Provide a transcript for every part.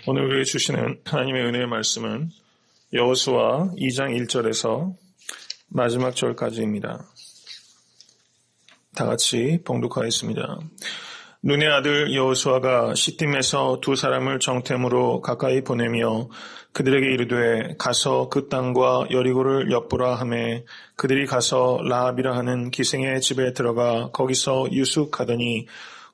오늘 우리에게 주시는 하나님의 은혜의 말씀은 여호수아 2장 1절에서 마지막 절까지입니다. 다 같이 봉독하겠습니다. 눈의 아들 여호수아가 시팀에서 두 사람을 정탐으로 가까이 보내며 그들에게 이르되 가서 그 땅과 여리고를 엿보라 하매 그들이 가서 라합이라 하는 기생의 집에 들어가 거기서 유숙하더니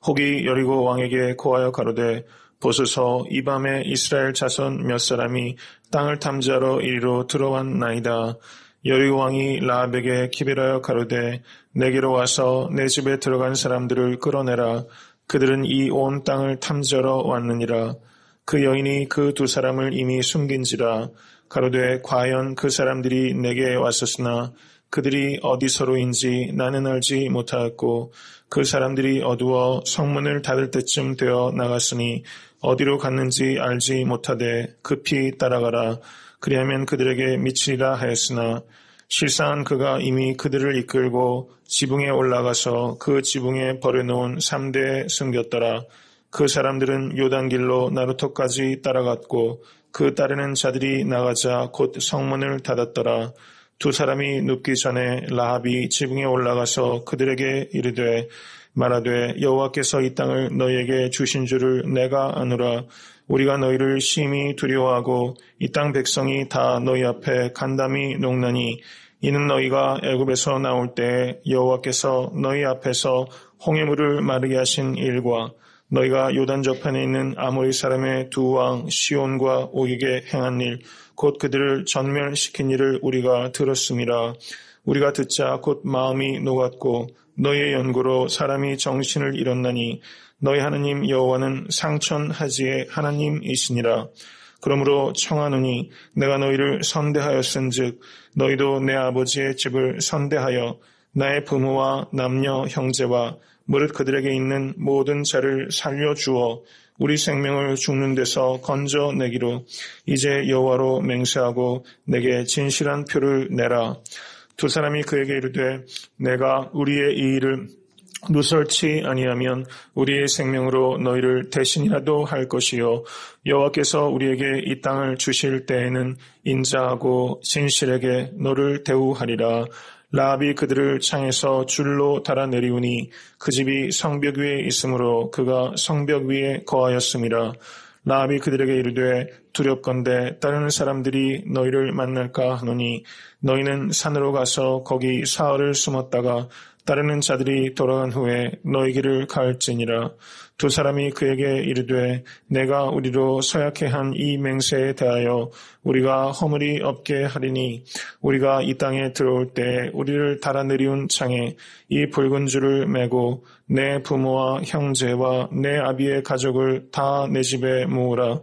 혹이 여리고 왕에게 고하여 가로되 보소서 이 밤에 이스라엘 자손 몇 사람이 땅을 탐지하러 이리로 들어왔나이다. 여리고 왕이 라합에게 기별하여 가로되 내게로 와서 내 집에 들어간 사람들을 끌어내라. 그들은 이 온 땅을 탐지하러 왔느니라. 그 여인이 그 두 사람을 이미 숨긴지라. 가로되 과연 그 사람들이 내게 왔었으나 그들이 어디서로인지 나는 알지 못하였고 그 사람들이 어두워 성문을 닫을 때쯤 되어 나갔으니 어디로 갔는지 알지 못하되 급히 따라가라. 그리하면 그들에게 미치리라 하였으나 실상은 그가 이미 그들을 이끌고 지붕에 올라가서 그 지붕에 버려놓은 3대에 숨겼더라. 그 사람들은 요단길로 나루토까지 따라갔고 그 따르는 자들이 나가자 곧 성문을 닫았더라. 두 사람이 눕기 전에 라합이 지붕에 올라가서 그들에게 이르되 말하되 여호와께서 이 땅을 너희에게 주신 줄을 내가 아노라. 우리가 너희를 심히 두려워하고 이 땅 백성이 다 너희 앞에 간담이 녹나니 이는 너희가 애굽에서 나올 때 여호와께서 너희 앞에서 홍해물을 마르게 하신 일과 너희가 요단 저편에 있는 아모리 사람의 두 왕 시온과 옥에게 행한 일 곧 그들을 전멸시킨 일을 우리가 들었음이라. 우리가 듣자 곧 마음이 녹았고 너희의 연고로 사람이 정신을 잃었나니 너희 하나님 여호와는 상천하지의 하나님이시니라. 그러므로 청하노니 내가 너희를 선대하였은즉 너희도 내 아버지의 집을 선대하여 나의 부모와 남녀 형제와 무릇 그들에게 있는 모든 자를 살려주어 우리 생명을 죽는 데서 건져내기로 이제 여호와로 맹세하고 내게 진실한 표를 내라. 두 사람이 그에게 이르되 내가 우리의 이 일을 누설치 아니하면 우리의 생명으로 너희를 대신이라도 할 것이요 여호와께서 우리에게 이 땅을 주실 때에는 인자하고 진실하게 너를 대우하리라. 라합이 그들을 창에서 줄로 달아내리우니 그 집이 성벽 위에 있으므로 그가 성벽 위에 거하였음이라. 라합이 그들에게 이르되 두렵건대 다른 사람들이 너희를 만날까 하노니 너희는 산으로 가서 거기 사흘을 숨었다가 따르는 자들이 돌아간 후에 너희 길을 갈지니라. 두 사람이 그에게 이르되 내가 우리로 서약해 한 이 맹세에 대하여 우리가 허물이 없게 하리니 우리가 이 땅에 들어올 때 우리를 달아내리운 창에 이 붉은 줄을 매고 내 부모와 형제와 내 아비의 가족을 다 내 집에 모으라.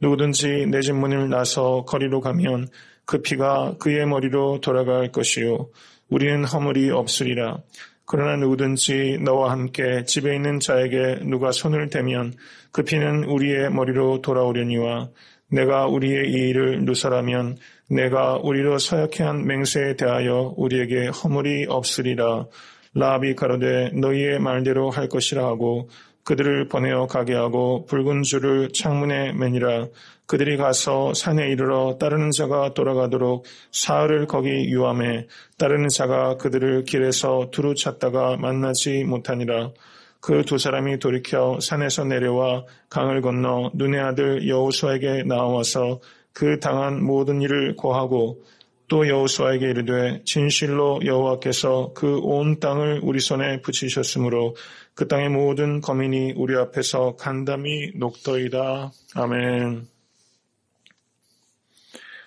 누구든지 내 집 문을 나서 거리로 가면 그 피가 그의 머리로 돌아갈 것이요 우리는 허물이 없으리라. 그러나 누구든지 너와 함께 집에 있는 자에게 누가 손을 대면 그 피는 우리의 머리로 돌아오려니와 내가 우리의 이 일을 누설하면 내가 우리로 서약해 한 맹세에 대하여 우리에게 허물이 없으리라. 라합이 가로되 너희의 말대로 할 것이라 하고 그들을 보내어 가게 하고 붉은 줄을 창문에 매니라. 그들이 가서 산에 이르러 따르는 자가 돌아가도록 사흘을 거기 유함해 따르는 자가 그들을 길에서 두루 찾다가 만나지 못하니라. 그 두 사람이 돌이켜 산에서 내려와 강을 건너 눈의 아들 여호수아에게 나와서 그 당한 모든 일을 고하고 또 여호수아에게 이르되 진실로 여호와께서 그 온 땅을 우리 손에 붙이셨으므로 그 땅의 모든 거민이 우리 앞에서 간담이 녹더이다. 아멘.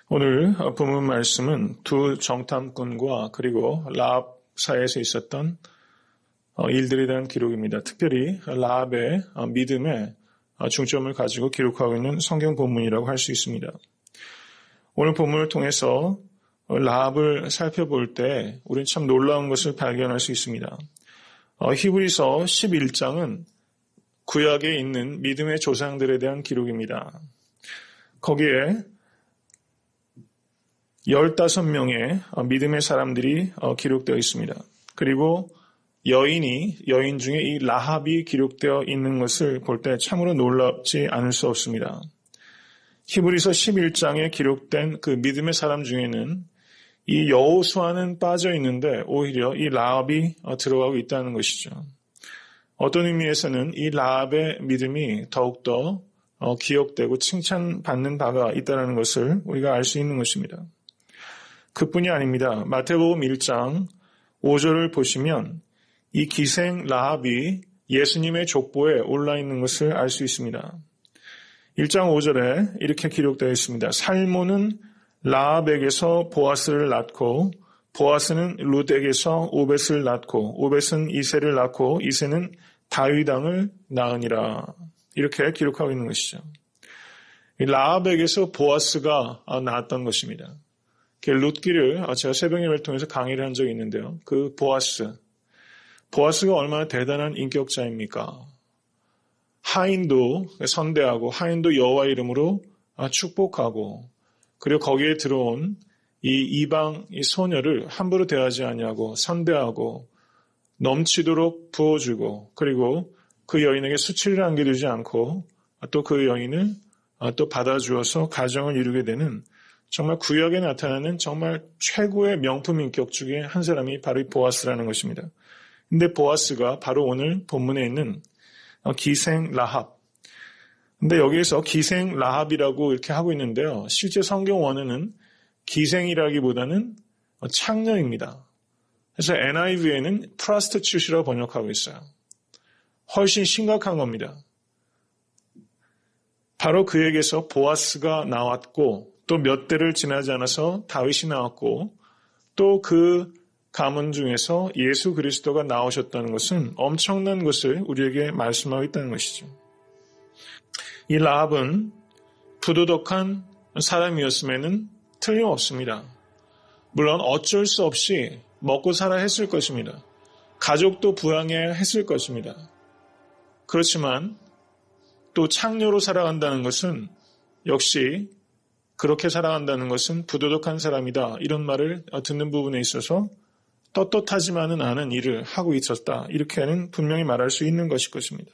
오늘 본문 말씀은 두 정탐꾼과 그리고 라합 사이에서 있었던 일들에 대한 기록입니다. 특별히 라합의 믿음에 중점을 가지고 기록하고 있는 성경 본문이라고 할 수 있습니다. 오늘 본문을 통해서 라합을 살펴볼 때 우리는 참 놀라운 것을 발견할 수 있습니다. 히브리서 11장은 구약에 있는 믿음의 조상들에 대한 기록입니다. 거기에 15명의 믿음의 사람들이 기록되어 있습니다. 그리고 여인 중에 이 라합이 기록되어 있는 것을 볼 때 참으로 놀랍지 않을 수 없습니다. 히브리서 11장에 기록된 그 믿음의 사람 중에는 이 여호수아는 빠져 있는데 오히려 이 라합이 들어가고 있다는 것이죠. 어떤 의미에서는 이 라합의 믿음이 더욱더 기억되고 칭찬받는 바가 있다는 것을 우리가 알 수 있는 것입니다. 그뿐이 아닙니다. 마태복음 1장 5절을 보시면 이 기생 라합이 예수님의 족보에 올라 있는 것을 알 수 있습니다. 1장 5절에 이렇게 기록되어 있습니다. 살몬은 라합에게서 보아스를 낳고 보아스는 룻에게서 오벳을 낳고 오벳은 이새를 낳고 이새는 다윗 왕을 낳으니라. 이렇게 기록하고 있는 것이죠. 라합에게서 보아스가 나왔던 것입니다. 룻기를 제가 새벽 예배를 통해서 강의를 한 적이 있는데요. 그 보아스가 얼마나 대단한 인격자입니까? 하인도 선대하고 하인도 여호와 이름으로 축복하고 그리고 거기에 들어온 이 이방 이 소녀를 함부로 대하지 아니하고 선대하고 넘치도록 부어주고 그리고 그 여인에게 수치를 안겨두지 않고 또 그 여인을 또 받아주어서 가정을 이루게 되는 정말 구약에 나타나는 정말 최고의 명품 인격 중에 한 사람이 바로 이 보아스라는 것입니다. 근데 보아스가 바로 오늘 본문에 있는 기생 라합. 근데 여기에서 기생 라합이라고 이렇게 하고 있는데요. 실제 성경 원어는 기생이라기보다는 창녀입니다. 그래서 NIV에는 prostitute이라고 번역하고 있어요. 훨씬 심각한 겁니다. 바로 그에게서 보아스가 나왔고 또 몇 대를 지나지 않아서 다윗이 나왔고 또 그 가문 중에서 예수 그리스도가 나오셨다는 것은 엄청난 것을 우리에게 말씀하고 있다는 것이죠. 이 라합은 부도덕한 사람이었음에는 틀림없습니다. 물론 어쩔 수 없이 먹고 살아야 했을 것입니다. 가족도 부양해야 했을 것입니다. 그렇지만 또 창녀로 살아간다는 것은 역시 그렇게 살아간다는 것은 부도덕한 사람이다. 이런 말을 듣는 부분에 있어서 떳떳하지만은 않은 일을 하고 있었다. 이렇게는 분명히 말할 수 있는 것일 것입니다.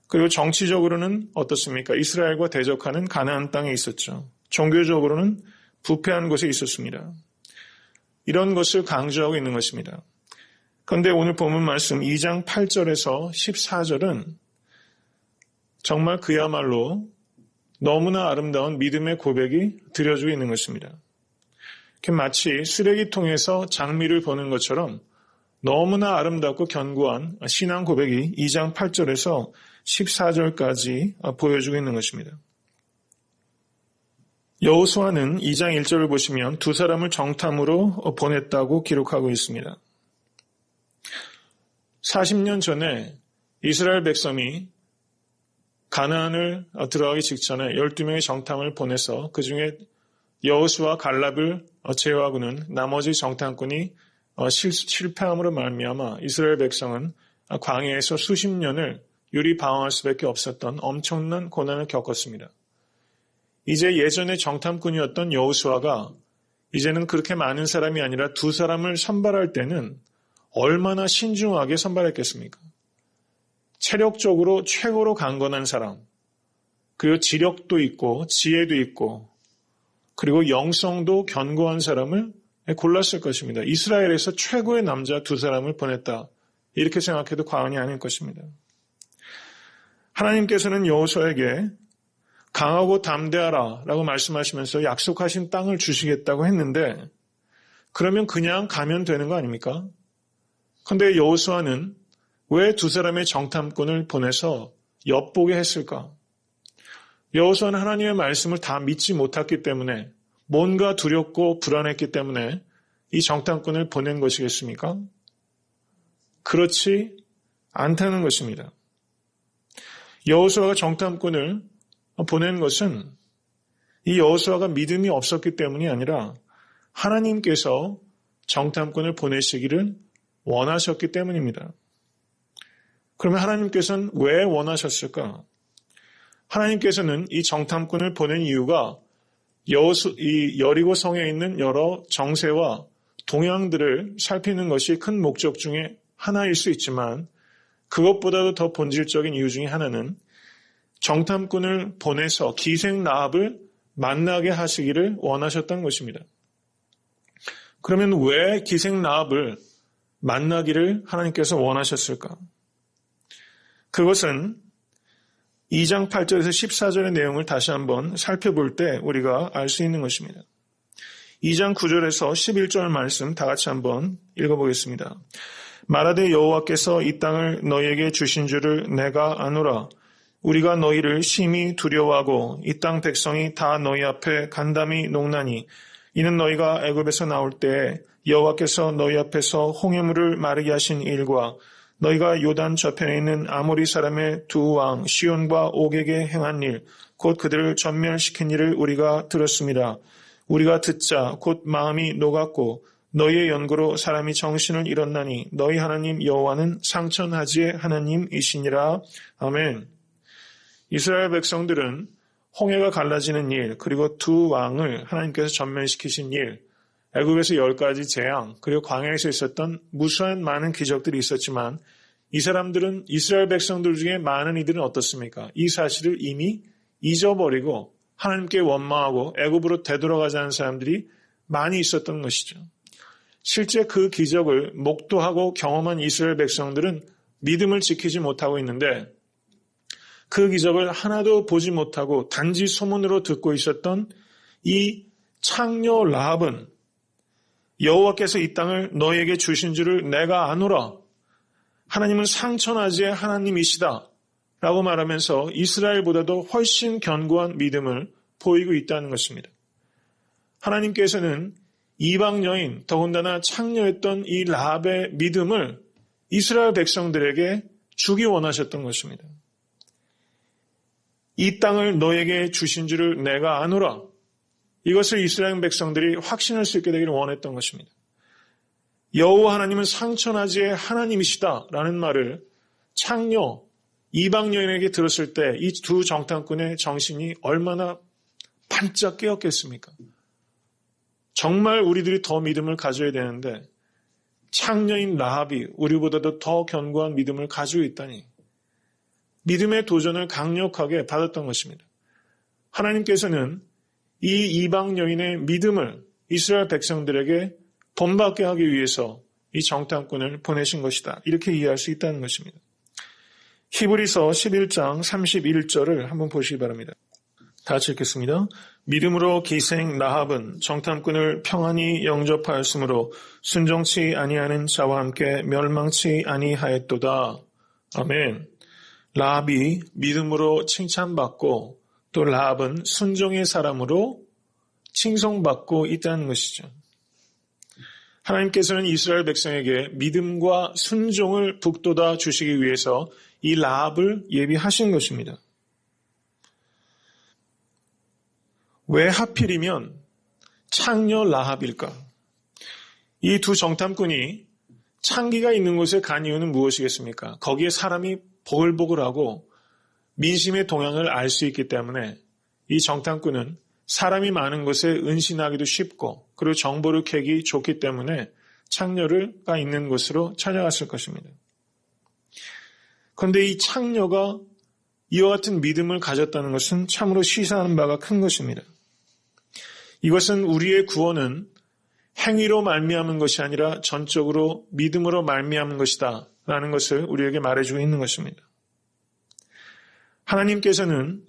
그리고 정치적으로는 어떻습니까? 이스라엘과 대적하는 가나안 땅에 있었죠. 종교적으로는 부패한 곳에 있었습니다. 이런 것을 강조하고 있는 것입니다. 그런데 오늘 본문 말씀 2장 8절에서 14절은 정말 그야말로 너무나 아름다운 믿음의 고백이 드려지고 있는 것입니다. 마치 쓰레기통에서 장미를 보는 것처럼 너무나 아름답고 견고한 신앙 고백이 2장 8절에서 14절까지 보여주고 있는 것입니다. 여호수아는 2장 1절을 보시면 두 사람을 정탐으로 보냈다고 기록하고 있습니다. 40년 전에 이스라엘 백성이 가나안을 들어가기 직전에 12명의 정탐을 보내서 그중에 여호수아 갈렙을 제외하고는 나머지 정탐꾼이 실패함으로 말미암아 이스라엘 백성은 광야에서 수십 년을 유리방황할 수밖에 없었던 엄청난 고난을 겪었습니다. 이제 예전에 정탐꾼이었던 여호수아가 이제는 그렇게 많은 사람이 아니라 두 사람을 선발할 때는 얼마나 신중하게 선발했겠습니까? 체력적으로 최고로 강건한 사람, 그리고 지력도 있고 지혜도 있고 그리고 영성도 견고한 사람을 골랐을 것입니다. 이스라엘에서 최고의 남자 두 사람을 보냈다. 이렇게 생각해도 과언이 아닐 것입니다. 하나님께서는 여호수아에게 강하고 담대하라 라고 말씀하시면서 약속하신 땅을 주시겠다고 했는데 그러면 그냥 가면 되는 거 아닙니까? 그런데 여호수아는 왜 두 사람의 정탐꾼을 보내서 엿보게 했을까? 여호수아는 하나님의 말씀을 다 믿지 못했기 때문에 뭔가 두렵고 불안했기 때문에 이 정탐꾼을 보낸 것이겠습니까? 그렇지 않다는 것입니다. 여호수아가 정탐꾼을 보낸 것은 이 여호수아가 믿음이 없었기 때문이 아니라 하나님께서 정탐꾼을 보내시기를 원하셨기 때문입니다. 그러면 하나님께서는 왜 원하셨을까? 하나님께서는 이 정탐꾼을 보낸 이유가 이 여리고 성에 있는 여러 정세와 동향들을 살피는 것이 큰 목적 중에 하나일 수 있지만 그것보다도 더 본질적인 이유 중에 하나는 정탐꾼을 보내서 기생 라합을 만나게 하시기를 원하셨던 것입니다. 그러면 왜 기생 라합을 만나기를 하나님께서 원하셨을까? 그것은 2장 8절에서 14절의 내용을 다시 한번 살펴볼 때 우리가 알 수 있는 것입니다. 2장 9절에서 11절 말씀 다 같이 한번 읽어보겠습니다. 말하되 여호와께서 이 땅을 너희에게 주신 줄을 내가 아노라. 우리가 너희를 심히 두려워하고 이 땅 백성이 다 너희 앞에 간담이 녹나니 이는 너희가 애굽에서 나올 때에 여호와께서 너희 앞에서 홍해물을 마르게 하신 일과 너희가 요단 저편에 있는 아모리 사람의 두 왕 시온과 옥에게 행한 일, 곧 그들을 전멸시킨 일을 우리가 들었습니다. 우리가 듣자 곧 마음이 녹았고 너희의 연고로 사람이 정신을 잃었나니 너희 하나님 여호와는 상천하지의 하나님이시니라. 아멘. 이스라엘 백성들은 홍해가 갈라지는 일, 그리고 두 왕을 하나님께서 전멸시키신 일, 애굽에서 10가지 재앙, 그리고 광야에서 있었던 무수한 많은 기적들이 있었지만 이 사람들은 이스라엘 백성들 중에 많은 이들은 어떻습니까? 이 사실을 이미 잊어버리고 하나님께 원망하고 애굽으로 되돌아가자는 사람들이 많이 있었던 것이죠. 실제 그 기적을 목도하고 경험한 이스라엘 백성들은 믿음을 지키지 못하고 있는데 그 기적을 하나도 보지 못하고 단지 소문으로 듣고 있었던 이 창녀 라합은 여호와께서 이 땅을 너희에게 주신 줄을 내가 아노라. 하나님은 상천하지의 하나님이시다 라고 말하면서 이스라엘보다도 훨씬 견고한 믿음을 보이고 있다는 것입니다. 하나님께서는 이방 여인, 더군다나 창녀였던 이 라합의 믿음을 이스라엘 백성들에게 주기 원하셨던 것입니다. 이 땅을 너에게 주신 줄을 내가 아노라. 이것을 이스라엘 백성들이 확신할 수 있게 되기를 원했던 것입니다. 여호와 하나님은 상천하지의 하나님이시다라는 말을 창녀, 이방 여인에게 들었을 때 이 두 정탐꾼의 정신이 얼마나 반짝 깨었겠습니까? 정말 우리들이 더 믿음을 가져야 되는데 창녀인 라합이 우리보다도 더 견고한 믿음을 가지고 있다니 믿음의 도전을 강력하게 받았던 것입니다. 하나님께서는 이 이방 여인의 믿음을 이스라엘 백성들에게 본받게 하기 위해서 이 정탐꾼을 보내신 것이다. 이렇게 이해할 수 있다는 것입니다. 히브리서 11장 31절을 한번 보시기 바랍니다. 다 같이 읽겠습니다. 믿음으로 기생 라합은 정탐꾼을 평안히 영접하였으므로 순종치 아니하는 자와 함께 멸망치 아니하였도다. 아멘. 라합이 믿음으로 칭찬받고 또 라합은 순종의 사람으로 칭송받고 있다는 것이죠. 하나님께서는 이스라엘 백성에게 믿음과 순종을 북돋아 주시기 위해서 이 라합을 예비하신 것입니다. 왜 하필이면 창녀 라합일까? 이 두 정탐꾼이 창기가 있는 곳에 간 이유는 무엇이겠습니까? 거기에 사람이 보글보글하고 민심의 동향을 알 수 있기 때문에 이 정탐꾼은 사람이 많은 곳에 은신하기도 쉽고 그리고 정보를 캐기 좋기 때문에 창녀가 있는 곳으로 찾아갔을 것입니다. 그런데 이 창녀가 이와 같은 믿음을 가졌다는 것은 참으로 시사하는 바가 큰 것입니다. 이것은 우리의 구원은 행위로 말미암은 것이 아니라 전적으로 믿음으로 말미암은 것이다 라는 것을 우리에게 말해주고 있는 것입니다. 하나님께서는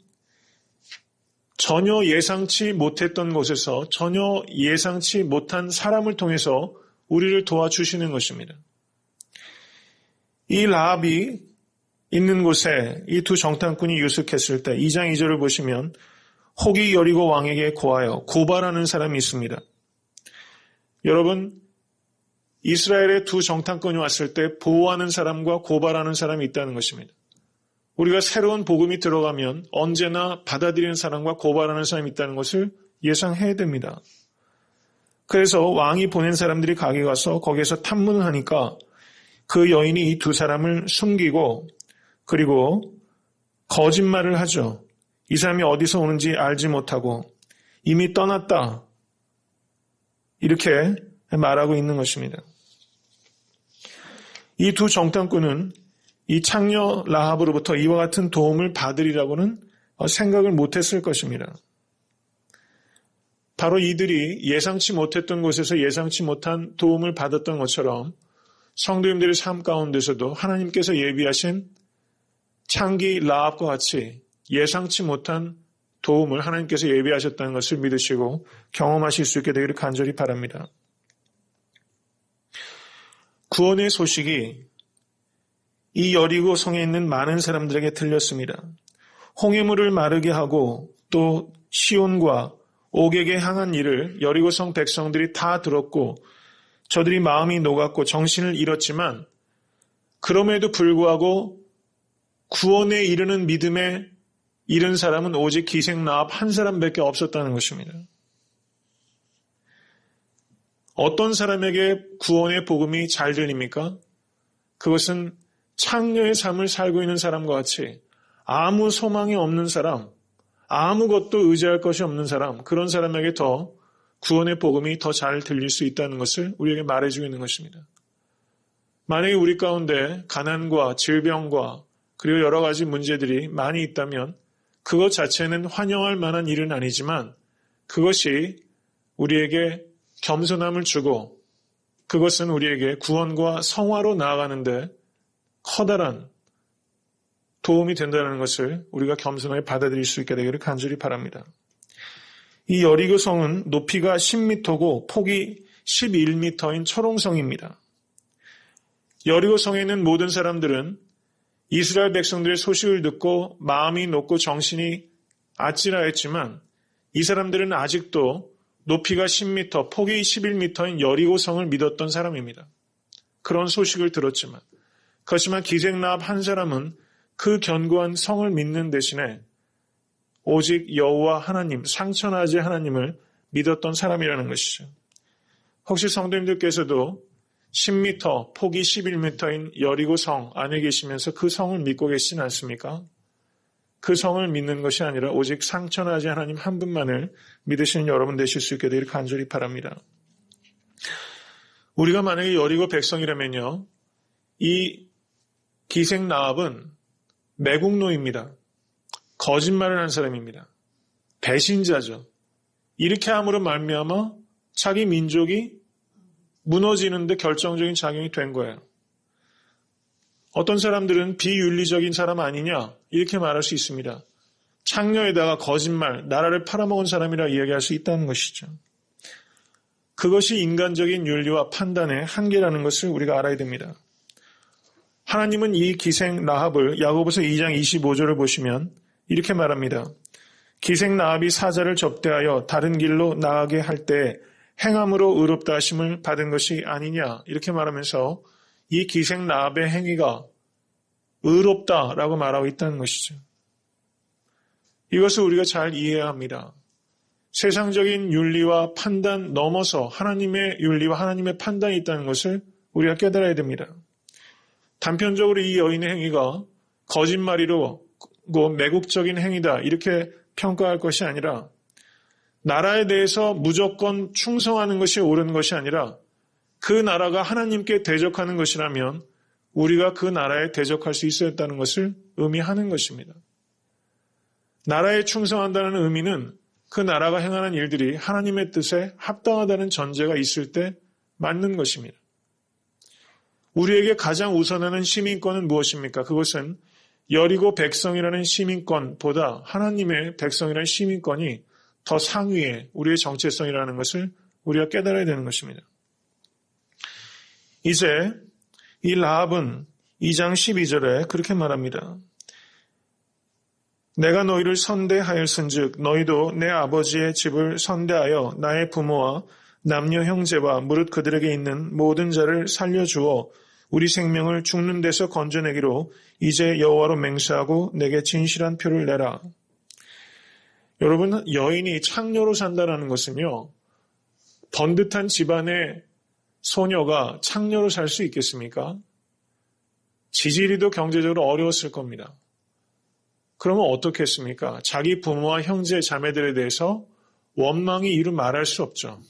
전혀 예상치 못했던 곳에서 전혀 예상치 못한 사람을 통해서 우리를 도와주시는 것입니다. 이 라합이 있는 곳에 이 두 정탐꾼이 유숙했을 때 2장 2절을 보시면 혹이 여리고 왕에게 고하여 고발하는 사람이 있습니다. 여러분, 이스라엘의 두 정탐꾼이 왔을 때 보호하는 사람과 고발하는 사람이 있다는 것입니다. 우리가 새로운 복음이 들어가면 언제나 받아들이는 사람과 고발하는 사람이 있다는 것을 예상해야 됩니다. 그래서 왕이 보낸 사람들이 가게 가서 거기에서 탐문을 하니까 그 여인이 이 두 사람을 숨기고 그리고 거짓말을 하죠. 이 사람이 어디서 오는지 알지 못하고 이미 떠났다. 이렇게 말하고 있는 것입니다. 이 두 정탐꾼은 이 창녀 라합으로부터 이와 같은 도움을 받으리라고는 생각을 못했을 것입니다. 바로 이들이 예상치 못했던 곳에서 예상치 못한 도움을 받았던 것처럼 성도님들의 삶 가운데서도 하나님께서 예비하신 창기 라합과 같이 예상치 못한 도움을 하나님께서 예비하셨다는 것을 믿으시고 경험하실 수 있게 되기를 간절히 바랍니다. 구원의 소식이 이 여리고 성에 있는 많은 사람들에게 들렸습니다. 홍해물을 마르게 하고 또 시온과 옥에게 향한 일을 여리고성 백성들이 다 들었고 저들이 마음이 녹았고 정신을 잃었지만 그럼에도 불구하고 구원에 이르는 믿음에 이른 사람은 오직 기생 라합 한 사람밖에 없었다는 것입니다. 어떤 사람에게 구원의 복음이 잘 들립니까? 그것은 창녀의 삶을 살고 있는 사람과 같이 아무 소망이 없는 사람, 아무것도 의지할 것이 없는 사람, 그런 사람에게 더 구원의 복음이 더 잘 들릴 수 있다는 것을 우리에게 말해주고 있는 것입니다. 만약에 우리 가운데 가난과 질병과 그리고 여러 가지 문제들이 많이 있다면 그것 자체는 환영할 만한 일은 아니지만 그것이 우리에게 겸손함을 주고 그것은 우리에게 구원과 성화로 나아가는데 커다란 도움이 된다는 것을 우리가 겸손하게 받아들일 수 있게 되기를 간절히 바랍니다. 이 여리고성은 높이가 10m고 폭이 11m인 철옹성입니다. 여리고성에 있는 모든 사람들은 이스라엘 백성들의 소식을 듣고 마음이 녹고 정신이 아찔하였지만 이 사람들은 아직도 높이가 10m, 폭이 11m인 여리고성을 믿었던 사람입니다. 그런 소식을 들었지만 그렇지만 기생 라합 한 사람은 그 견고한 성을 믿는 대신에 오직 여호와 하나님, 상천하지 하나님을 믿었던 사람이라는 것이죠. 혹시 성도님들께서도 10m, 폭이 11m인 여리고 성 안에 계시면서 그 성을 믿고 계시진 않습니까? 그 성을 믿는 것이 아니라 오직 상천하지 하나님 한 분만을 믿으시는 여러분 되실 수 있게 되기를 간절히 바랍니다. 우리가 만약에 여리고 백성이라면요, 이 기생 라합은 매국노입니다. 거짓말을 한 사람입니다. 배신자죠. 이렇게 함으로 말미암아 자기 민족이 무너지는데 결정적인 작용이 된 거예요. 어떤 사람들은 비윤리적인 사람 아니냐 이렇게 말할 수 있습니다. 창녀에다가 거짓말, 나라를 팔아먹은 사람이라 이야기할 수 있다는 것이죠. 그것이 인간적인 윤리와 판단의 한계라는 것을 우리가 알아야 됩니다. 하나님은 이 기생 라합을 야고보서 2장 25절을 보시면 이렇게 말합니다. 기생 라합이 사자를 접대하여 다른 길로 나가게 할 때 행함으로 의롭다 하심을 받은 것이 아니냐 이렇게 말하면서 이 기생 라합의 행위가 의롭다라고 말하고 있다는 것이죠. 이것을 우리가 잘 이해해야 합니다. 세상적인 윤리와 판단 넘어서 하나님의 윤리와 하나님의 판단이 있다는 것을 우리가 깨달아야 됩니다. 단편적으로 이 여인의 행위가 거짓말이고 매국적인 행위다 이렇게 평가할 것이 아니라 나라에 대해서 무조건 충성하는 것이 옳은 것이 아니라 그 나라가 하나님께 대적하는 것이라면 우리가 그 나라에 대적할 수 있어야 했다는 것을 의미하는 것입니다. 나라에 충성한다는 의미는 그 나라가 행하는 일들이 하나님의 뜻에 합당하다는 전제가 있을 때 맞는 것입니다. 우리에게 가장 우선하는 시민권은 무엇입니까? 그것은 여리고 백성이라는 시민권보다 하나님의 백성이라는 시민권이 더 상위에 우리의 정체성이라는 것을 우리가 깨달아야 되는 것입니다. 이제 이 라합은 2장 12절에 그렇게 말합니다. 내가 너희를 선대하였은즉 너희도 내 아버지의 집을 선대하여 나의 부모와 남녀 형제와 무릇 그들에게 있는 모든 자를 살려주어 우리 생명을 죽는 데서 건져내기로 이제 여호와로 맹세하고 내게 진실한 표를 내라. 여러분, 여인이 창녀로 산다는 것은요, 번듯한 집안의 소녀가 창녀로 살 수 있겠습니까? 지지리도 경제적으로 어려웠을 겁니다. 그러면 어떻게 했습니까? 자기 부모와 형제, 자매들에 대해서 원망이 이루 말할 수 없죠.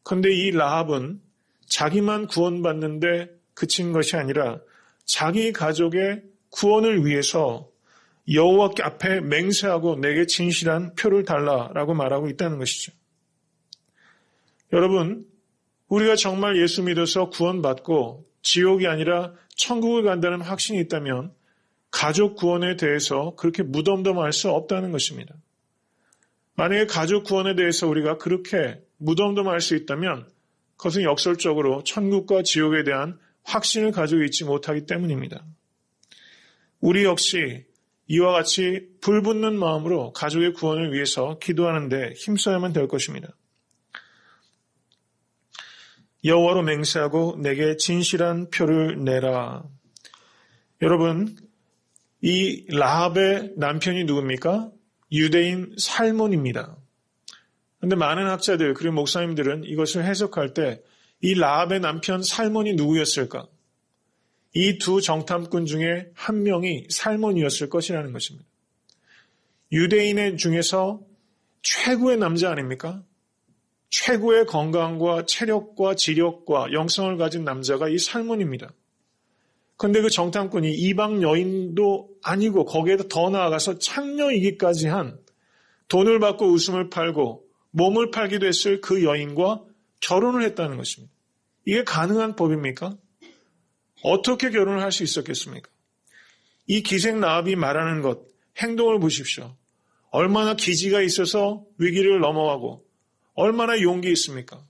그런데 이 라합은 자기만 구원받는데 그친 것이 아니라 자기 가족의 구원을 위해서 여호와 앞에 맹세하고 내게 진실한 표를 달라라고 말하고 있다는 것이죠. 여러분, 우리가 정말 예수 믿어서 구원받고 지옥이 아니라 천국을 간다는 확신이 있다면 가족 구원에 대해서 그렇게 무덤덤할 수 없다는 것입니다. 만약에 가족 구원에 대해서 우리가 그렇게 무덤덤할 수 있다면 그것은 역설적으로 천국과 지옥에 대한 확신을 가지고 있지 못하기 때문입니다. 우리 역시 이와 같이 불붙는 마음으로 가족의 구원을 위해서 기도하는데 힘써야만 될 것입니다. 여호와로 맹세하고 내게 진실한 표를 내라. 여러분, 이 라합의 남편이 누굽니까? 유대인 살몬입니다. 그런데 많은 학자들 그리고 목사님들은 이것을 해석할 때 이 라합의 남편 살몬이 누구였을까? 이 두 정탐꾼 중에 한 명이 살몬이었을 것이라는 것입니다. 유대인의 중에서 최고의 남자 아닙니까? 최고의 건강과 체력과 지력과 영성을 가진 남자가 이 살몬입니다. 그런데 그 정탐꾼이 이방 여인도 아니고 거기에도 더 나아가서 창녀이기까지 한 돈을 받고 웃음을 팔고 몸을 팔기도 했을 그 여인과 결혼을 했다는 것입니다. 이게 가능한 법입니까? 어떻게 결혼을 할 수 있었겠습니까? 이 기생 라합이 말하는 것, 행동을 보십시오. 얼마나 기지가 있어서 위기를 넘어가고 얼마나 용기 있습니까?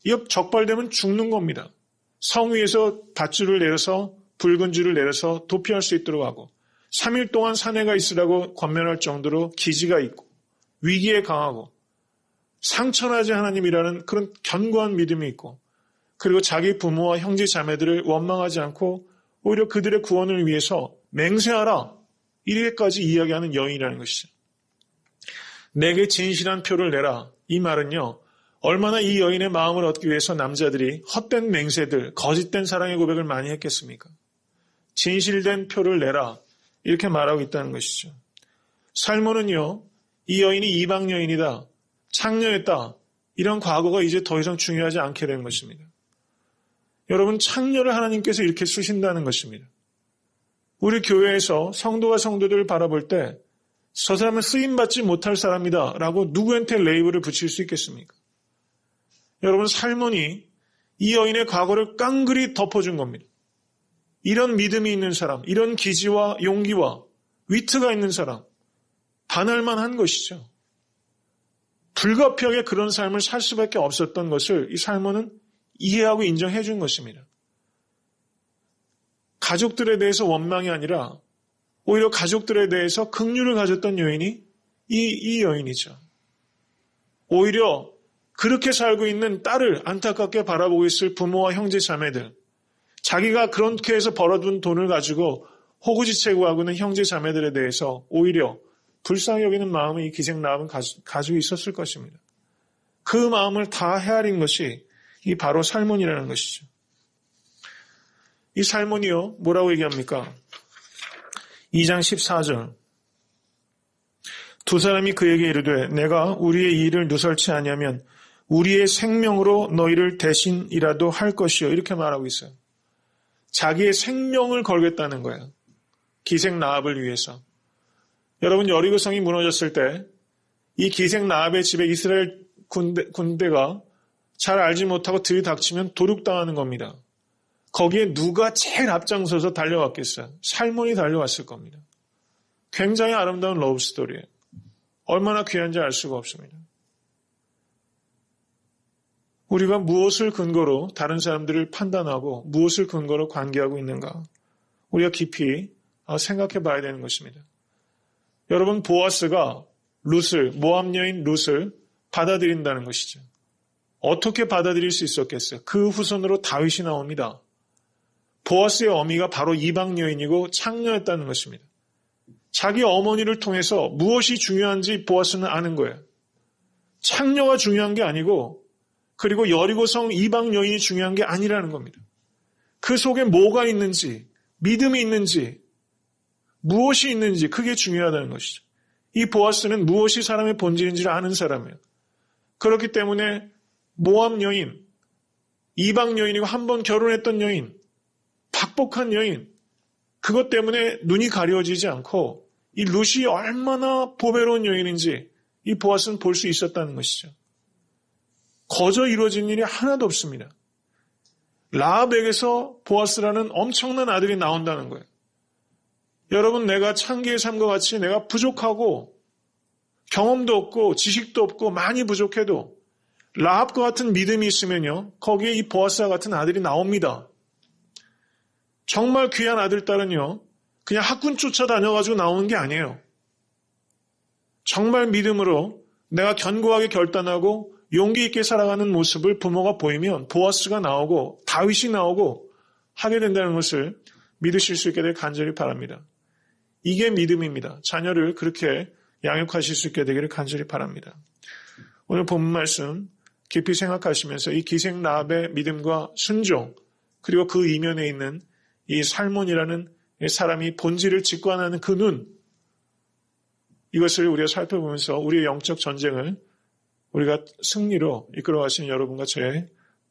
이거 적발되면 죽는 겁니다. 성 위에서 밧줄을 내려서 붉은 줄을 내려서 도피할 수 있도록 하고 3일 동안 사내가 있으라고 권면할 정도로 기지가 있고 위기에 강하고 상천하지 하나님이라는 그런 견고한 믿음이 있고 그리고 자기 부모와 형제 자매들을 원망하지 않고 오히려 그들의 구원을 위해서 맹세하라 이렇게까지 이야기하는 여인이라는 것이죠. 내게 진실한 표를 내라. 이 말은요. 얼마나 이 여인의 마음을 얻기 위해서 남자들이 헛된 맹세들, 거짓된 사랑의 고백을 많이 했겠습니까? 진실된 표를 내라. 이렇게 말하고 있다는 것이죠. 살몬은요. 이 여인이 이방 여인이다. 창녀였다. 이런 과거가 이제 더 이상 중요하지 않게 된 것입니다. 여러분, 창녀를 하나님께서 이렇게 쓰신다는 것입니다. 우리 교회에서 성도가 성도들을 바라볼 때 저 사람은 쓰임받지 못할 사람이다 라고 누구한테 레이블을 붙일 수 있겠습니까? 여러분, 살몬이 이 여인의 과거를 깡그리 덮어준 겁니다. 이런 믿음이 있는 사람, 이런 기지와 용기와 위트가 있는 사람, 반할만 한 것이죠. 불가피하게 그런 삶을 살 수밖에 없었던 것을 이 살몬은 이해하고 인정해 준 것입니다. 가족들에 대해서 원망이 아니라 오히려 가족들에 대해서 긍휼을 가졌던 여인이 이 여인이죠. 오히려 그렇게 살고 있는 딸을 안타깝게 바라보고 있을 부모와 형제 자매들, 자기가 그렇게 해서 벌어둔 돈을 가지고 호구지책을 하고 있는 형제 자매들에 대해서 오히려 불쌍히 여기는 마음을 이 기생 라합은 가지고 있었을 것입니다. 그 마음을 다 헤아린 것이 이 바로 살몬이라는 것이죠. 이 살몬이요, 뭐라고 얘기합니까? 2장 14절. 두 사람이 그에게 이르되 내가 우리의 일을 누설치 아니하면 우리의 생명으로 너희를 대신이라도 할 것이요. 이렇게 말하고 있어요. 자기의 생명을 걸겠다는 거예요. 기생 라합을 위해서. 여러분, 여리고성이 무너졌을 때 이 기생 라합의 집에 이스라엘 군대가 잘 알지 못하고 들이닥치면 도륙당하는 겁니다. 거기에 누가 제일 앞장서서 달려왔겠어요? 살몬이 달려왔을 겁니다. 굉장히 아름다운 러브 스토리예요. 얼마나 귀한지 알 수가 없습니다. 우리가 무엇을 근거로 다른 사람들을 판단하고 무엇을 근거로 관계하고 있는가? 우리가 깊이 생각해 봐야 되는 것입니다. 여러분, 보아스가 모압 여인 룻을 받아들인다는 것이죠. 어떻게 받아들일 수 있었겠어요? 그 후손으로 다윗이 나옵니다. 보아스의 어미가 바로 이방 여인이고 창녀였다는 것입니다. 자기 어머니를 통해서 무엇이 중요한지 보아스는 아는 거예요. 창녀가 중요한 게 아니고 그리고 여리고성 이방 여인이 중요한 게 아니라는 겁니다. 그 속에 뭐가 있는지, 믿음이 있는지, 무엇이 있는지 그게 중요하다는 것이죠. 이 보아스는 무엇이 사람의 본질인지를 아는 사람이에요. 그렇기 때문에 모압 여인, 이방 여인이고 한 번 결혼했던 여인, 박복한 여인, 그것 때문에 눈이 가려지지 않고 이 룻이 얼마나 보배로운 여인인지 이 보아스는 볼 수 있었다는 것이죠. 거저 이루어진 일이 하나도 없습니다. 라합에게서 보아스라는 엄청난 아들이 나온다는 거예요. 여러분, 내가 창기의 삶과 같이 내가 부족하고 경험도 없고 지식도 없고 많이 부족해도 라합과 같은 믿음이 있으면요, 거기에 이 보아스와 같은 아들이 나옵니다. 정말 귀한 아들, 딸은요, 그냥 학군 쫓아다녀가지고 나오는 게 아니에요. 정말 믿음으로 내가 견고하게 결단하고 용기 있게 살아가는 모습을 부모가 보이면 보아스가 나오고 다윗이 나오고 하게 된다는 것을 믿으실 수 있게 될 간절히 바랍니다. 이게 믿음입니다. 자녀를 그렇게 양육하실 수 있게 되기를 간절히 바랍니다. 오늘 본문 말씀 깊이 생각하시면서 이 기생 라합의 믿음과 순종, 그리고 그 이면에 있는 이 살몬이라는 사람이 본질을 직관하는 그 눈, 이것을 우리가 살펴보면서 우리의 영적 전쟁을 우리가 승리로 이끌어가시는 여러분과 저의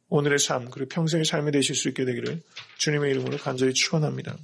오늘의 삶, 그리고 평생의 삶이 되실 수 있게 되기를 주님의 이름으로 간절히 축원합니다.